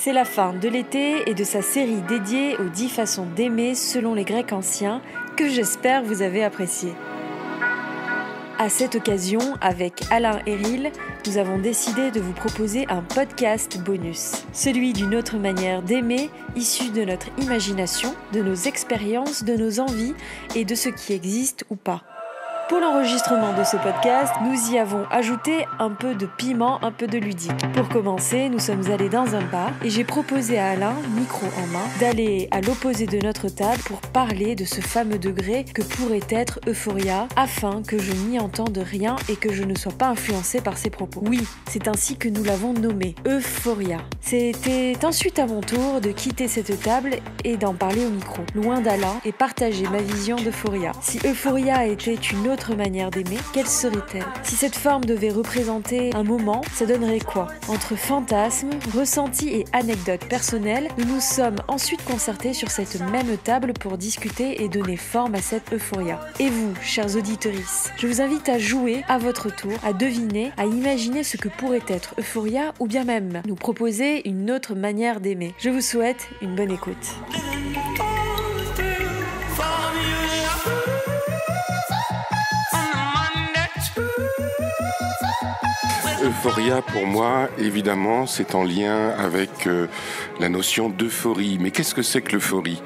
C'est la fin de l'été et de sa série dédiée aux 10 façons d'aimer selon les Grecs anciens que j'espère vous avez apprécié. À cette occasion, avec Alain Héril, nous avons décidé de vous proposer un podcast bonus, celui d'une autre manière d'aimer, issue de notre imagination, de nos expériences, de nos envies et de ce qui existe ou pas. Pour l'enregistrement de ce podcast, nous y avons ajouté un peu de piment, un peu de ludique. Pour commencer, nous sommes allés dans un bar et j'ai proposé à Alain, micro en main, d'aller à l'opposé de notre table pour parler de ce fameux degré que pourrait être Euphoria, afin que je n'y entende rien et que je ne sois pas influencée par ses propos. Oui, c'est ainsi que nous l'avons nommé, Euphoria. C'était ensuite à mon tour de quitter cette table et d'en parler au micro, loin d'Alain, et partager ma vision d'Euphoria. Si Euphoria était une autre manière d'aimer, quelle serait-elle? Si cette forme devait représenter un moment, ça donnerait quoi? Entre fantasmes, ressentis et anecdotes personnelles, nous nous sommes ensuite concertés sur cette même table pour discuter et donner forme à cette euphoria. Et vous, chers auditorices, je vous invite à jouer à votre tour, à deviner, à imaginer ce que pourrait être euphoria ou bien même nous proposer une autre manière d'aimer. Je vous souhaite une bonne écoute. Euphoria, pour moi, évidemment, c'est en lien avec la notion d'euphorie. Mais qu'est-ce que c'est que l'euphorie ?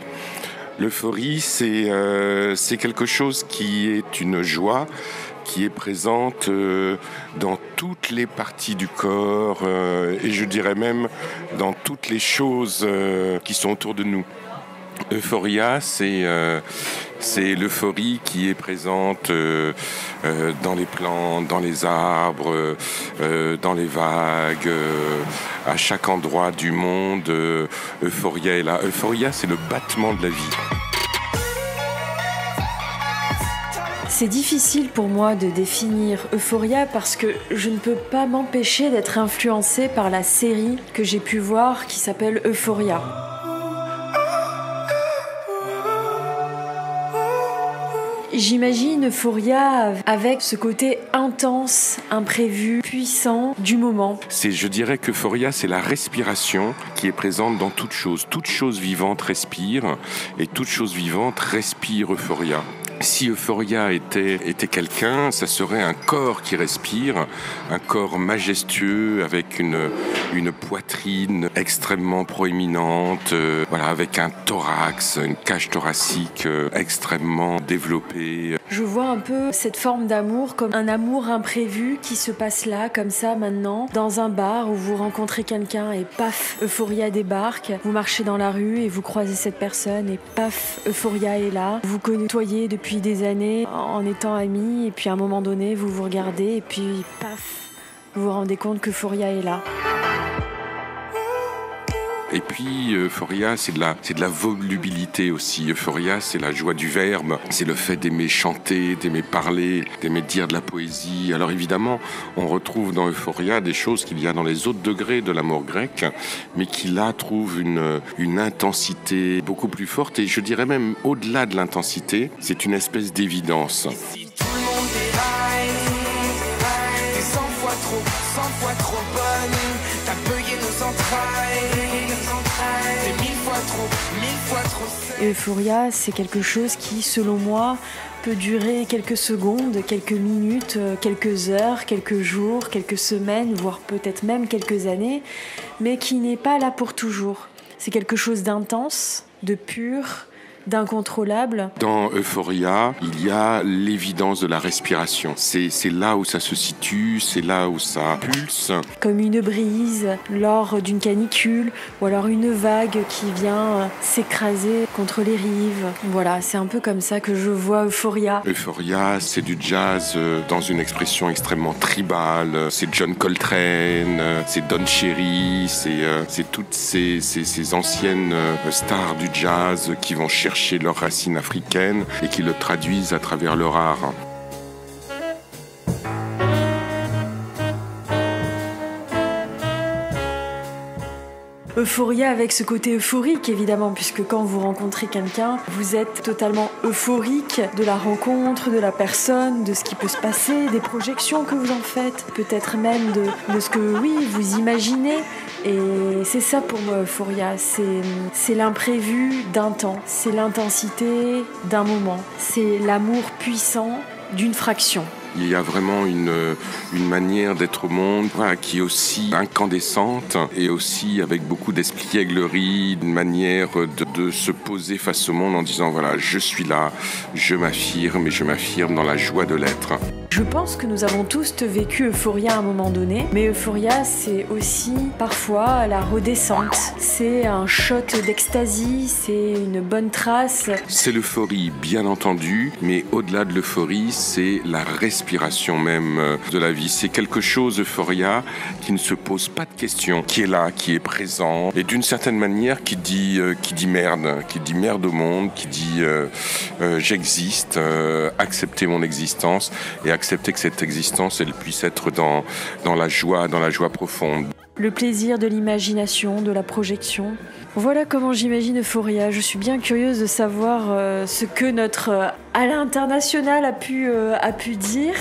L'euphorie, c'est quelque chose qui est une joie, qui est présente dans toutes les parties du corps et je dirais même dans toutes les choses qui sont autour de nous. Euphoria, c'est l'euphorie qui est présente dans les plantes, dans les arbres, dans les vagues, à chaque endroit du monde. Euphoria est là. Euphoria, c'est le battement de la vie. C'est difficile pour moi de définir Euphoria parce que je ne peux pas m'empêcher d'être influencée par la série que j'ai pu voir qui s'appelle Euphoria. J'imagine Euphoria avec ce côté intense, imprévu, puissant du moment. Je dirais qu'Euphoria, c'est la respiration qui est présente dans toute chose. Toute chose vivante respire et toute chose vivante respire Euphoria. Si Euphoria était quelqu'un, ça serait un corps qui respire, un corps majestueux avec une poitrine extrêmement proéminente, avec un thorax, une cage thoracique extrêmement développée. Je vois un peu cette forme d'amour comme un amour imprévu qui se passe là, comme ça maintenant, dans un bar où vous rencontrez quelqu'un et paf, Euphoria débarque. Vous marchez dans la rue et vous croisez cette personne et paf, Euphoria est là. Vous côtoyez depuis des années en étant amis et puis à un moment donné, vous vous regardez et puis paf, vous vous rendez compte qu'Euphoria est là. Et puis Euphoria, c'est de la volubilité aussi. Euphoria, c'est la joie du verbe, c'est le fait d'aimer chanter, d'aimer parler, d'aimer dire de la poésie. Alors évidemment, on retrouve dans Euphoria des choses qu'il y a dans les autres degrés de l'amour grec, mais qui là trouvent une intensité beaucoup plus forte. Et je dirais même au-delà de l'intensité, c'est une espèce d'évidence. Si tout le monde est 100 fois trop bonne, t'as payé nos entrailles. Euphoria, c'est quelque chose qui, selon moi, peut durer quelques secondes, quelques minutes, quelques heures, quelques jours, quelques semaines, voire peut-être même quelques années, mais qui n'est pas là pour toujours. C'est quelque chose d'intense, de pur, d'incontrôlable. Dans Euphoria, il y a l'évidence de la respiration. C'est là où ça se situe, c'est là où ça pulse. Comme une brise lors d'une canicule ou alors une vague qui vient s'écraser contre les rives. Voilà, c'est un peu comme ça que je vois Euphoria. Euphoria, c'est du jazz dans une expression extrêmement tribale. C'est John Coltrane, c'est Don Cherry, c'est toutes ces anciennes stars du jazz qui vont chercher leurs racines africaines et qui le traduisent à travers leur art. Euphoria avec ce côté euphorique évidemment, puisque quand vous rencontrez quelqu'un, vous êtes totalement euphorique de la rencontre, de la personne, de ce qui peut se passer, des projections que vous en faites, peut-être même de ce que vous imaginez. Et c'est ça pour moi Euphoria, c'est l'imprévu d'un temps, c'est l'intensité d'un moment, c'est l'amour puissant d'une fraction. Il y a vraiment une manière d'être au monde qui est aussi incandescente et aussi avec beaucoup d'espièglerie, une manière de se poser face au monde en disant voilà, je suis là, je m'affirme et je m'affirme dans la joie de l'être. Je pense que nous avons tous vécu Euphoria à un moment donné, mais Euphoria c'est aussi parfois la redescente, c'est un shot d'ecstasy, c'est une bonne trace. C'est l'euphorie bien entendu, mais au-delà de l'euphorie, c'est la respiration même de la vie. C'est quelque chose, Euphoria, qui ne se pose pas de questions, qui est là, qui est présent, et d'une certaine manière qui dit merde au monde, qui dit j'existe, accepter mon existence et accepter que cette existence, elle puisse être dans la joie profonde. Le plaisir de l'imagination, de la projection. Voilà comment j'imagine Euphoria. Je suis bien curieuse de savoir ce que notre Alain International a pu dire.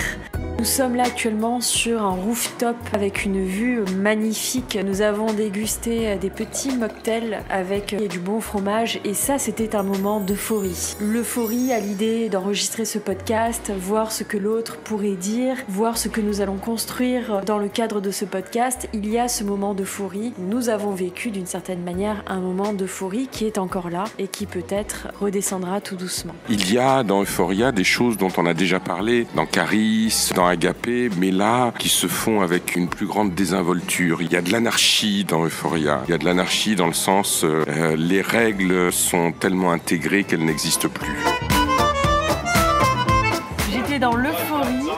Nous sommes là actuellement sur un rooftop avec une vue magnifique. Nous avons dégusté des petits mocktails avec du bon fromage et ça c'était un moment d'euphorie. L'euphorie à l'idée d'enregistrer ce podcast, voir ce que l'autre pourrait dire, voir ce que nous allons construire dans le cadre de ce podcast. Il y a ce moment d'euphorie. Nous avons vécu d'une certaine manière un moment d'euphorie qui est encore là et qui peut-être redescendra tout doucement. Il y a dans Euphoria des choses dont on a déjà parlé, dans Caris, dans Agapé, mais là, qui se font avec une plus grande désinvolture. Il y a de l'anarchie dans Euphoria. Il y a de l'anarchie dans le sens, les règles sont tellement intégrées qu'elles n'existent plus. J'étais dans l'euphorie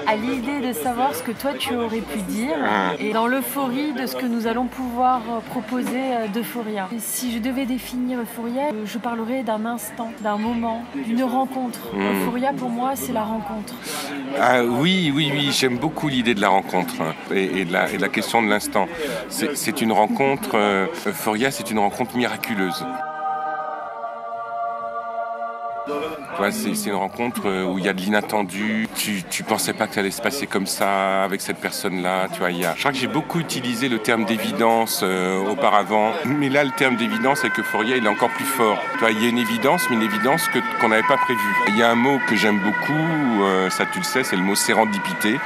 à l'idée de savoir ce que toi tu aurais pu dire et dans l'euphorie de ce que nous allons pouvoir proposer d'Euphoria. Et si je devais définir Euphoria, je parlerais d'un instant, d'un moment, d'une rencontre. Euphoria pour moi c'est la rencontre. Ah, oui, j'aime beaucoup l'idée de la rencontre et de la question de l'instant. C'est une rencontre, Euphoria c'est une rencontre miraculeuse. Ouais, c'est une rencontre où il y a de l'inattendu. Tu pensais pas que ça allait se passer comme ça avec cette personne-là. Tu vois, je crois que j'ai beaucoup utilisé le terme d'évidence auparavant, mais là le terme d'évidence avec Euphoria il est encore plus fort. Tu vois, il y a une évidence, mais une évidence qu'on n'avait pas prévue. Il y a un mot que j'aime beaucoup, ça tu le sais, c'est le mot sérendipité.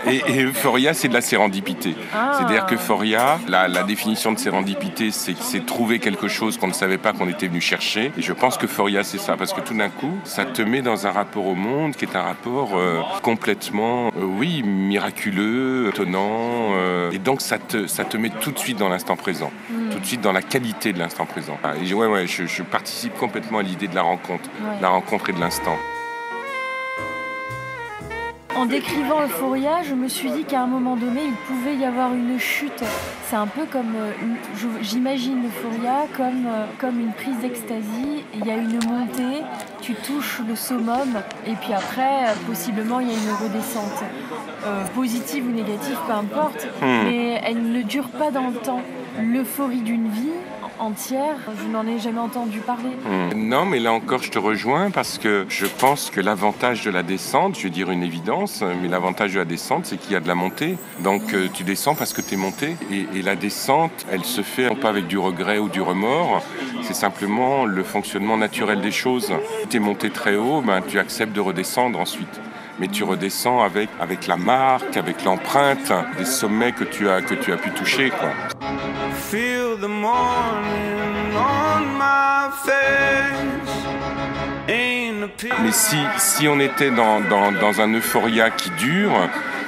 Et Euphoria c'est de la sérendipité. C'est-à-dire qu'Euphoria, la définition de sérendipité, c'est trouver quelque chose qu'on ne savait pas qu'on était venu chercher. Et je pense qu'Euphoria c'est ça, parce que tout d'un coup ça te met dans un rapport au monde qui est un rapport complètement, miraculeux, étonnant. Et donc ça te met tout de suite dans l'instant présent, tout de suite dans la qualité de l'instant présent. Et je participe complètement à l'idée de la rencontre et de l'instant. En décrivant Euphoria, je me suis dit qu'à un moment donné, il pouvait y avoir une chute. C'est un peu comme, j'imagine Euphoria comme une prise d'ecstasy. Il y a une montée, tu touches le summum, et puis après, possiblement, il y a une redescente. Positive ou négative, peu importe, mais elle ne dure pas dans le temps. L'euphorie d'une vie entière, je n'en ai jamais entendu parler. Non, mais là encore, je te rejoins parce que je pense que l'avantage de la descente, je vais dire une évidence, mais l'avantage de la descente, c'est qu'il y a de la montée. Donc, tu descends parce que tu es monté. Et la descente, elle se fait non pas avec du regret ou du remords, c'est simplement le fonctionnement naturel des choses. Si tu es monté très haut, tu acceptes de redescendre ensuite. Mais tu redescends avec la marque, avec l'empreinte des sommets que tu as pu toucher, quoi. Feel the morning on my face. Mais si on était dans un euphoria qui dure,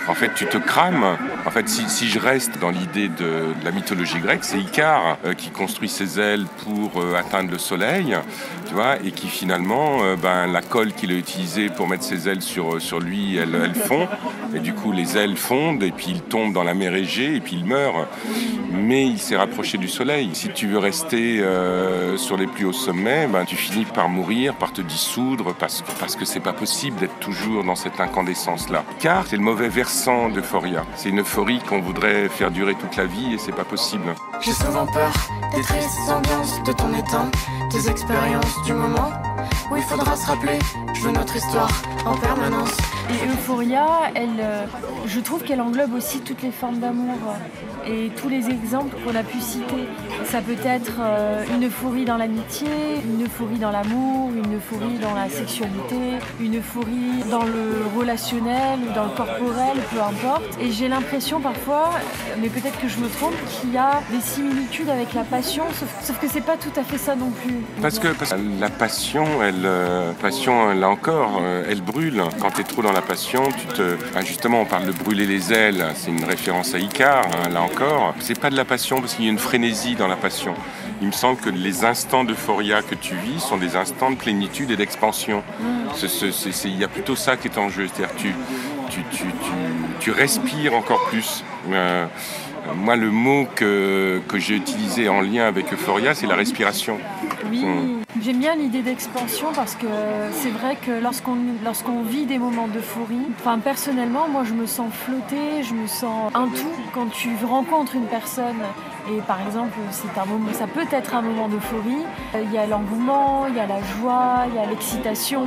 en fait, tu te crames. En fait, si je reste dans l'idée de la mythologie grecque, c'est Icare qui construit ses ailes pour atteindre le soleil, tu vois, et qui finalement, la colle qu'il a utilisée pour mettre ses ailes sur lui, elle fond, et du coup les ailes fondent, et puis il tombe dans la mer Égée, et puis il meurt. Mais il s'est rapproché du soleil. Si tu veux rester sur les plus hauts sommets, tu finis par mourir, par te dissoudre, parce que c'est pas possible d'être toujours dans cette incandescence-là. Car c'est le mauvais versant puissant d'euphoria. C'est une euphorie qu'on voudrait faire durer toute la vie et c'est pas possible. J'ai souvent peur des tristes ambiances de ton étang, des expériences du moment où il faudra se rappeler. Je veux notre histoire en permanence. Et Euphoria, je trouve qu'elle englobe aussi toutes les formes d'amour et tous les exemples qu'on a pu citer. Ça peut être une euphorie dans l'amitié, une euphorie dans l'amour, une euphorie dans la sexualité, une euphorie dans le relationnel ou dans le corporel, peu importe. Et j'ai l'impression parfois, mais peut-être que je me trompe, qu'il y a des similitudes avec la passion, sauf que c'est pas tout à fait ça non plus. Parce que la passion, là encore, elle brûle. Quand tu es trop dans la passion, justement, on parle de brûler les ailes, c'est une référence à Icare, hein, là encore. C'est pas de la passion parce qu'il y a une frénésie dans la passion. Il me semble que les instants d'euphoria que tu vis sont des instants de plénitude et d'expansion. Il y a plutôt ça qui est en jeu, c'est-à-dire tu respires encore plus. Moi, le mot que j'ai utilisé en lien avec euphoria, c'est la respiration. Oui, j'aime bien l'idée d'expansion parce que c'est vrai que lorsqu'on vit des moments d'euphorie, personnellement, moi je me sens flotter, je me sens un tout. Quand tu rencontres une personne et par exemple, ça peut être un moment d'euphorie, il y a l'engouement, il y a la joie, il y a l'excitation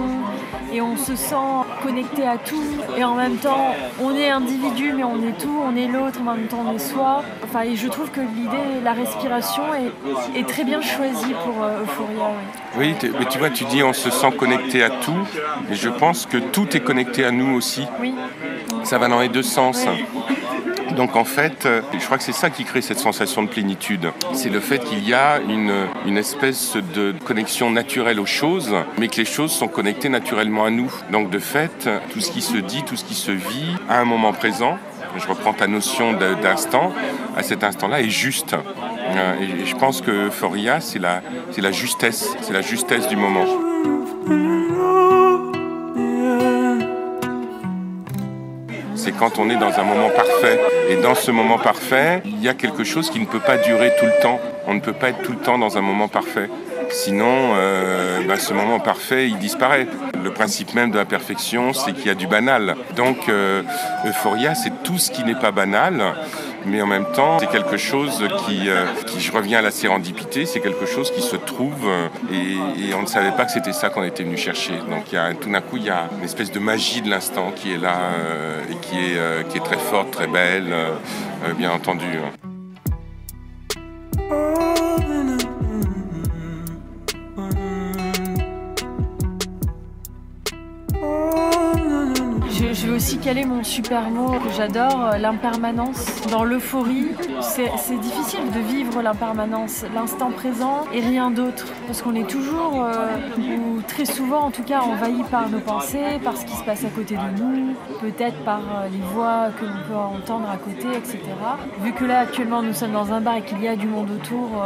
et on se sent connecté à tout et en même temps, on est individu mais on est tout, on est l'autre, en même temps on est soi. Et je trouve que la respiration est très bien choisie pour Euphoria. Oui, mais tu vois, tu dis on se sent connecté à tout, et je pense que tout est connecté à nous aussi. Oui. Ça va dans les deux sens. Oui. Donc en fait, je crois que c'est ça qui crée cette sensation de plénitude. C'est le fait qu'il y a une espèce de connexion naturelle aux choses, mais que les choses sont connectées naturellement à nous. Donc de fait, tout ce qui se dit, tout ce qui se vit à un moment présent, je reprends ta notion d'instant, à cet instant-là est juste. Et je pense que Euphoria, c'est la justesse du moment. C'est quand on est dans un moment parfait. Et dans ce moment parfait, il y a quelque chose qui ne peut pas durer tout le temps. On ne peut pas être tout le temps dans un moment parfait. Sinon, ce moment parfait, il disparaît. Le principe même de la perfection, c'est qu'il y a du banal. Donc, Euphoria, c'est tout ce qui n'est pas banal, mais en même temps, c'est quelque chose qui je reviens à la sérendipité, c'est quelque chose qui se trouve et on ne savait pas que c'était ça qu'on était venu chercher. Donc, tout d'un coup, il y a une espèce de magie de l'instant qui est là et qui est très forte, très belle, bien entendu. Je vais aussi caler mon super mot que j'adore, l'impermanence. Dans l'euphorie, c'est difficile de vivre l'impermanence, l'instant présent et rien d'autre. Parce qu'on est toujours, ou très souvent en tout cas, envahi par nos pensées, par ce qui se passe à côté de nous, peut-être par les voix que l'on peut entendre à côté, etc. Vu que là, actuellement, nous sommes dans un bar et qu'il y a du monde autour,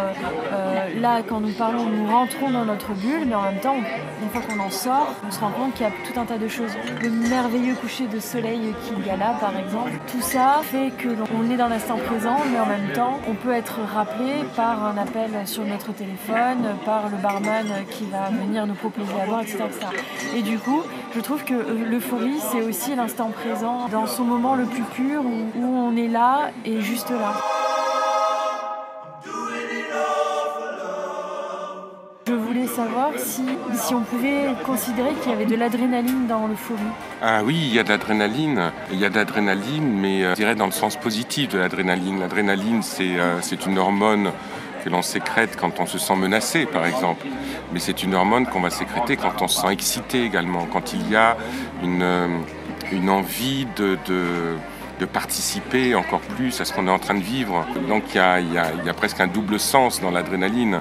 là, quand nous parlons, nous rentrons dans notre bulle, mais en même temps, une fois qu'on en sort, on se rend compte qu'il y a tout un tas de choses. Le merveilleux coucher de soleil qu'il y a là, par exemple. Tout ça fait qu'on est dans l'instant présent, mais en même temps, on peut être rappelé par un appel sur notre téléphone, par le barman qui va venir nous proposer à boire, etc., etc. Et du coup, je trouve que l'euphorie, c'est aussi l'instant présent, dans son moment le plus pur, où on est là et juste là. Je voulais savoir si on pouvait considérer qu'il y avait de l'adrénaline dans l'euphorie. Ah oui, il y a de l'adrénaline. Il y a de l'adrénaline, mais je dirais dans le sens positif de l'adrénaline. L'adrénaline, c'est une hormone que l'on sécrète quand on se sent menacé, par exemple. Mais c'est une hormone qu'on va sécréter quand on se sent excité également, quand il y a une envie de participer encore plus à ce qu'on est en train de vivre. Donc il y a presque un double sens dans l'adrénaline.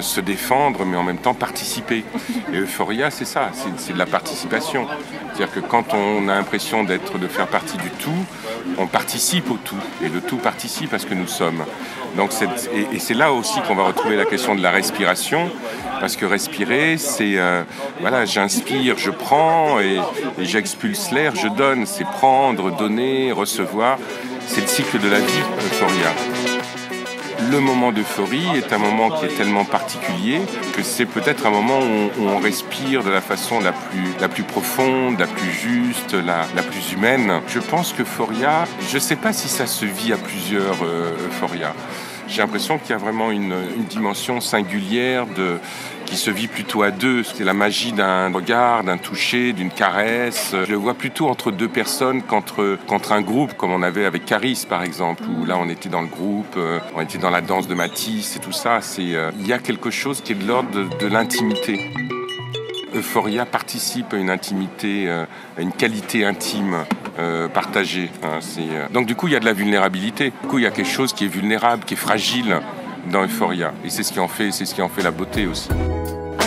Se défendre, mais en même temps participer. Et Euphoria, c'est ça, c'est de la participation. C'est-à-dire que quand on a l'impression de faire partie du tout, on participe au tout. Et le tout participe à ce que nous sommes. Donc c'est là aussi qu'on va retrouver la question de la respiration. Parce que respirer, c'est j'inspire, je prends et j'expulse l'air, je donne. C'est prendre, donner, recevoir. C'est le cycle de la vie, Euphoria. le moment d'euphorie est un moment qui est tellement particulier que c'est peut-être un moment où on respire de la façon la plus profonde, la plus juste, la plus humaine. Je pense qu'Euphoria, je ne sais pas si ça se vit à plusieurs Euphoria. J'ai l'impression qu'il y a vraiment une dimension singulière qui se vit plutôt à deux. C'est la magie d'un regard, d'un toucher, d'une caresse. Je le vois plutôt entre deux personnes qu'entre un groupe, comme on avait avec Caris, par exemple, où là, on était dans le groupe, on était dans la danse de Matisse et tout ça. Il y a quelque chose qui est de l'ordre de l'intimité. Euphoria participe à une intimité, à une qualité intime partagée. Donc du coup, il y a de la vulnérabilité. Du coup, il y a quelque chose qui est vulnérable, qui est fragile dans Euphoria. Et c'est ce qui en fait la beauté aussi.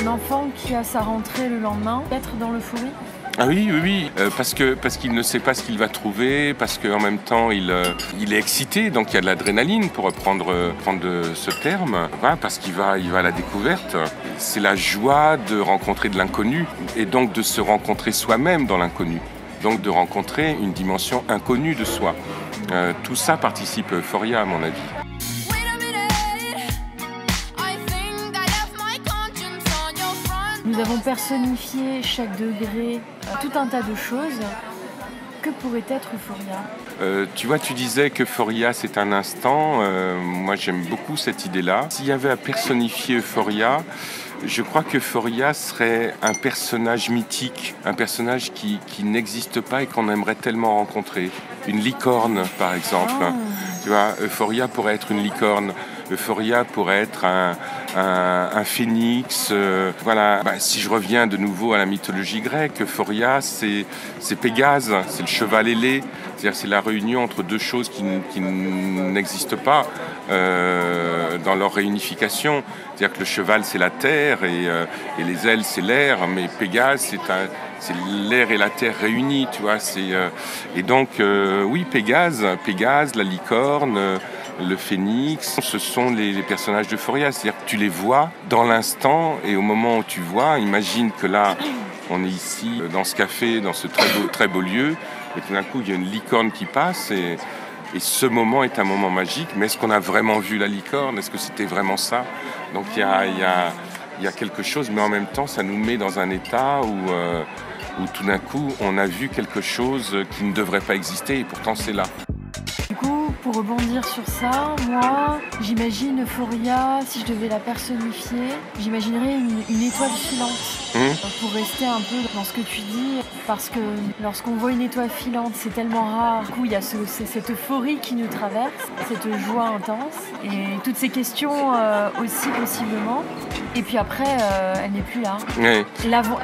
Un enfant qui a sa rentrée le lendemain, être dans l'euphorie? Ah oui, parce qu'il ne sait pas ce qu'il va trouver, parce qu'en même temps il est excité, donc il y a de l'adrénaline pour prendre ce terme, voilà, parce qu'il va à la découverte. C'est la joie de rencontrer de l'inconnu et donc de se rencontrer soi-même dans l'inconnu, donc de rencontrer une dimension inconnue de soi. Tout ça participe à Euphoria à mon avis. Nous avons personnifié chaque degré, tout un tas de choses. Que pourrait être Euphoria ? Tu vois, tu disais qu'Euphoria c'est un instant. Moi j'aime beaucoup cette idée-là. S'il y avait à personnifier Euphoria, je crois qu'Euphoria serait un personnage mythique, un personnage qui n'existe pas et qu'on aimerait tellement rencontrer. Une licorne par exemple. Tu vois, Euphoria pourrait être une licorne. Euphoria pourrait être un phénix. Voilà. Si je reviens de nouveau à la mythologie grecque, Euphoria, c'est Pégase, c'est le cheval ailé. C'est-à-dire c'est la réunion entre deux choses qui n'existent pas dans leur réunification. C'est-à-dire que le cheval, c'est la terre et les ailes, c'est l'air. Mais Pégase, c'est l'air et la terre réunis, tu vois. Et donc, oui, Pégase, la licorne, le phénix, ce sont les personnages d'Euphoria. C'est-à-dire que tu les vois dans l'instant et au moment où tu vois, imagine que là, on est ici dans ce café, dans ce très beau lieu, et tout d'un coup, il y a une licorne qui passe et ce moment est un moment magique. Mais est-ce qu'on a vraiment vu la licorne ? Est-ce que c'était vraiment ça ? Donc il y a quelque chose, mais en même temps, ça nous met dans un état où tout d'un coup, on a vu quelque chose qui ne devrait pas exister et pourtant c'est là. Du coup, pour rebondir sur ça, moi, j'imagine Euphoria, si je devais la personnifier, j'imaginerais une étoile filante. Pour rester un peu dans ce que tu dis, parce que lorsqu'on voit une étoile filante, c'est tellement rare. Du coup, il y a cette euphorie qui nous traverse, cette joie intense, et toutes ces questions aussi possiblement. Et puis après, elle n'est plus là. Oui.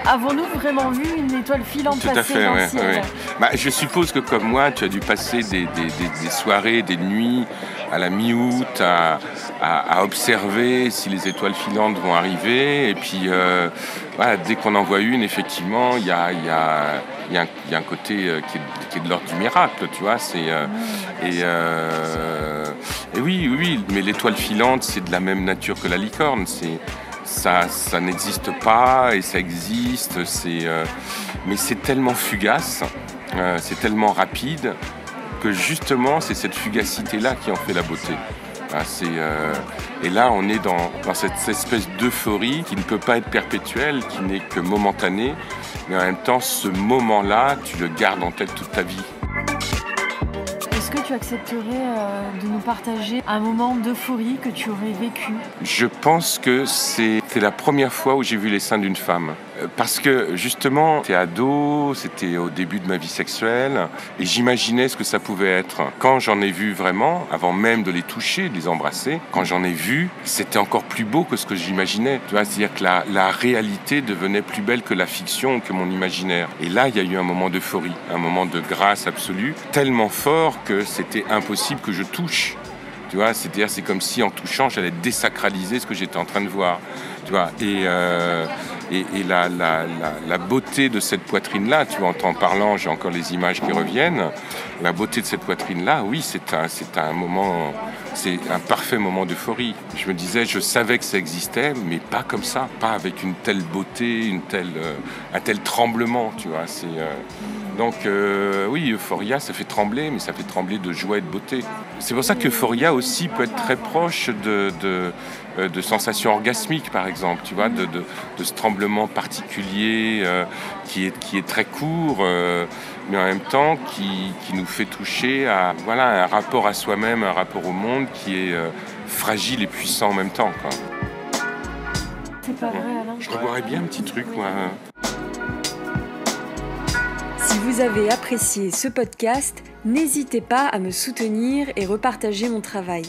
Avons-nous vraiment vu une étoile filante passer dans le ciel ? Je suppose que comme moi, tu as dû passer des soirées, des nuits à la mi-août à observer si les étoiles filantes vont arriver. Et puis, dès qu'on en voit une, effectivement, il y a un côté qui est de l'ordre du miracle, tu vois. Et oui, mais l'étoile filante, c'est de la même nature que la licorne. Ça n'existe pas et ça existe. Mais c'est tellement fugace, c'est tellement rapide que justement, c'est cette fugacité-là qui en fait la beauté. Et là, on est dans cette espèce d'euphorie qui ne peut pas être perpétuelle, qui n'est que momentanée. Mais en même temps, ce moment-là, tu le gardes en tête toute ta vie. Est-ce que tu accepterais de nous partager un moment d'euphorie que tu aurais vécu ? Je pense que c'était la première fois où j'ai vu les seins d'une femme. Parce que justement, j'étais ado, c'était au début de ma vie sexuelle, et j'imaginais ce que ça pouvait être. Quand j'en ai vu vraiment, avant même de les toucher, de les embrasser, quand j'en ai vu, c'était encore plus beau que ce que j'imaginais. Tu vois, c'est-à-dire que la réalité devenait plus belle que la fiction, que mon imaginaire. Et là, il y a eu un moment d'euphorie, un moment de grâce absolue, tellement fort que c'était impossible que je touche. Tu vois, c'est-à-dire, c'est comme si en touchant, j'allais désacraliser ce que j'étais en train de voir. Tu vois, et la beauté de cette poitrine-là, tu vois, en t'en parlant, j'ai encore les images qui reviennent. La beauté de cette poitrine-là, oui, c'est un moment c'est un parfait moment d'euphorie. Je me disais, je savais que ça existait, mais pas comme ça, pas avec une telle beauté, un tel tremblement, tu vois. Donc oui, Euphoria, ça fait trembler, mais ça fait trembler de joie et de beauté. C'est pour ça qu'Euphoria aussi peut être très proche de sensations orgasmiques, par exemple, tu vois, de ce tremblement particulier qui est très court, mais en même temps qui nous fait toucher à un rapport à soi-même, un rapport au monde qui est fragile et puissant en même temps, quoi. C'est pas vrai, Alain. Je reboirais bien un petit truc, moi. Si vous avez apprécié ce podcast, n'hésitez pas à me soutenir et repartager mon travail.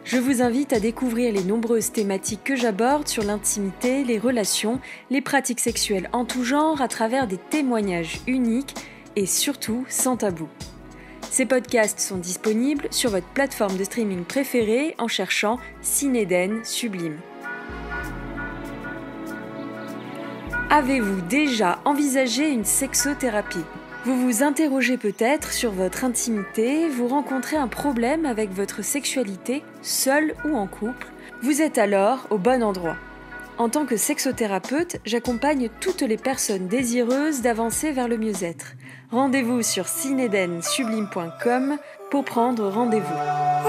Je vous invite à découvrir les nombreuses thématiques que j'aborde sur l'intimité, les relations, les pratiques sexuelles en tout genre à travers des témoignages uniques et surtout sans tabou. Ces podcasts sont disponibles sur votre plateforme de streaming préférée en cherchant Cinéden Sublime. Avez-vous déjà envisagé une sexothérapie ? Vous vous interrogez peut-être sur votre intimité, vous rencontrez un problème avec votre sexualité, seul ou en couple. Vous êtes alors au bon endroit. En tant que sexothérapeute, j'accompagne toutes les personnes désireuses d'avancer vers le mieux-être. Rendez-vous sur cinedensublime.com pour prendre rendez-vous.